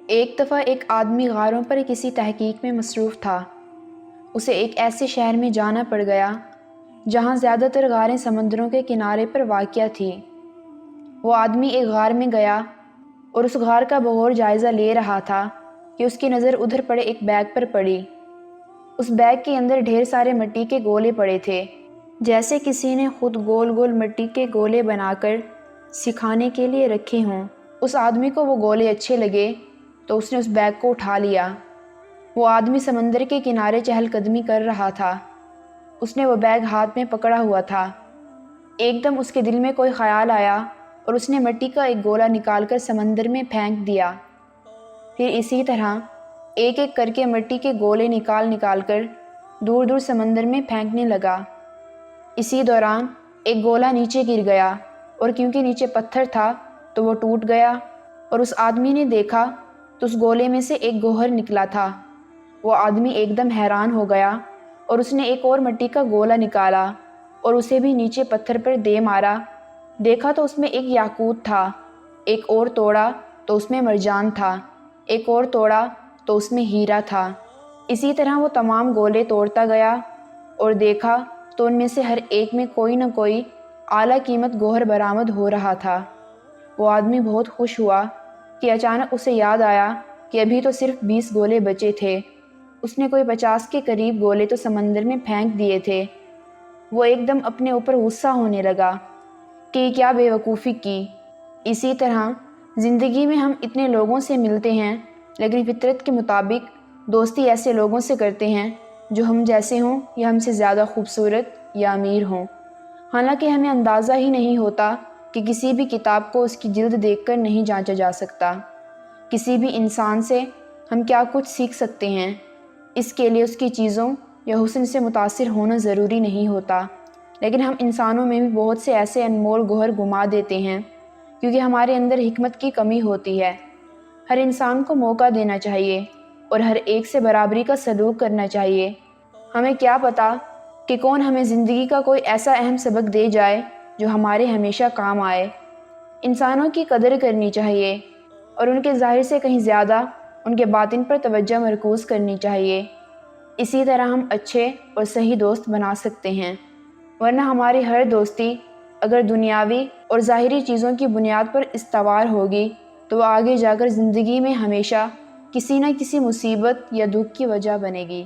ایک دفعہ ایک آدمی غاروں پر کسی تحقیق میں مصروف تھا۔ اسے ایک ایسے شہر میں جانا پڑ گیا جہاں زیادہ تر غاریں سمندروں کے کنارے پر واقع تھیں۔ وہ آدمی ایک غار میں گیا اور اس غار کا بغور جائزہ لے رہا تھا کہ اس کی نظر ادھر پڑے ایک بیگ پر پڑی۔ اس بیگ کے اندر ڈھیر سارے مٹی کے گولے پڑے تھے، جیسے کسی نے خود گول گول مٹی کے گولے بنا کر سکھانے کے لیے رکھے ہوں۔ اس آدمی کو وہ گولے اچھے لگے تو اس نے اس بیگ کو اٹھا لیا۔ وہ آدمی سمندر کے کنارے چہل قدمی کر رہا تھا۔ اس نے وہ بیگ ہاتھ میں پکڑا ہوا تھا۔ ایک دم اس کے دل میں کوئی خیال آیا اور اس نے مٹی کا ایک گولا نکال کر سمندر میں پھینک دیا۔ پھر اسی طرح ایک ایک کر کے مٹی کے گولے نکال کر دور دور سمندر میں پھینکنے لگا۔ اسی دوران ایک گولا نیچے گر گیا اور کیونکہ نیچے پتھر تھا تو وہ ٹوٹ گیا، اور اس آدمی نے دیکھا تو اس گولے میں سے ایک گوہر نکلا تھا۔ وہ آدمی ایک دم حیران ہو گیا اور اس نے ایک اور مٹی کا گولا نکالا اور اسے بھی نیچے پتھر پر دے مارا۔ دیکھا تو اس میں ایک یاقوت تھا، ایک اور توڑا تو اس میں مرجان تھا، ایک اور توڑا تو اس میں ہیرا تھا۔ اسی طرح وہ تمام گولے توڑتا گیا اور دیکھا تو ان میں سے ہر ایک میں کوئی نہ کوئی اعلیٰ قیمت گوہر برآمد ہو رہا تھا۔ وہ آدمی بہت خوش ہوا کہ اچانک اسے یاد آیا کہ ابھی تو صرف 20 گولے بچے تھے۔ اس نے کوئی 50 کے قریب گولے تو سمندر میں پھینک دیے تھے۔ وہ ایک دم اپنے اوپر غصہ ہونے لگا کہ یہ کیا بے وقوفی کی۔ اسی طرح زندگی میں ہم اتنے لوگوں سے ملتے ہیں، لیکن فطرت کے مطابق دوستی ایسے لوگوں سے کرتے ہیں جو ہم جیسے ہوں یا ہم سے زیادہ خوبصورت یا امیر ہوں۔ حالانکہ ہمیں اندازہ ہی نہیں ہوتا کہ کسی بھی کتاب کو اس کی جلد دیکھ کر نہیں جانچا جا سکتا۔ کسی بھی انسان سے ہم کیا کچھ سیکھ سکتے ہیں، اس کے لیے اس کی چیزوں یا حسن سے متاثر ہونا ضروری نہیں ہوتا، لیکن ہم انسانوں میں بھی بہت سے ایسے انمول گوہر گما دیتے ہیں کیونکہ ہمارے اندر حکمت کی کمی ہوتی ہے۔ ہر انسان کو موقع دینا چاہیے اور ہر ایک سے برابری کا سلوک کرنا چاہیے۔ ہمیں کیا پتہ کہ کون ہمیں زندگی کا کوئی ایسا اہم سبق دے جائے جو ہمارے ہمیشہ کام آئے۔ انسانوں کی قدر کرنی چاہیے اور ان کے ظاہر سے کہیں زیادہ ان کے باطن پر توجہ مرکوز کرنی چاہیے۔ اسی طرح ہم اچھے اور صحیح دوست بنا سکتے ہیں، ورنہ ہماری ہر دوستی اگر دنیاوی اور ظاہری چیزوں کی بنیاد پر استوار ہوگی تو وہ آگے جا کر زندگی میں ہمیشہ کسی نہ کسی مصیبت یا دکھ کی وجہ بنے گی۔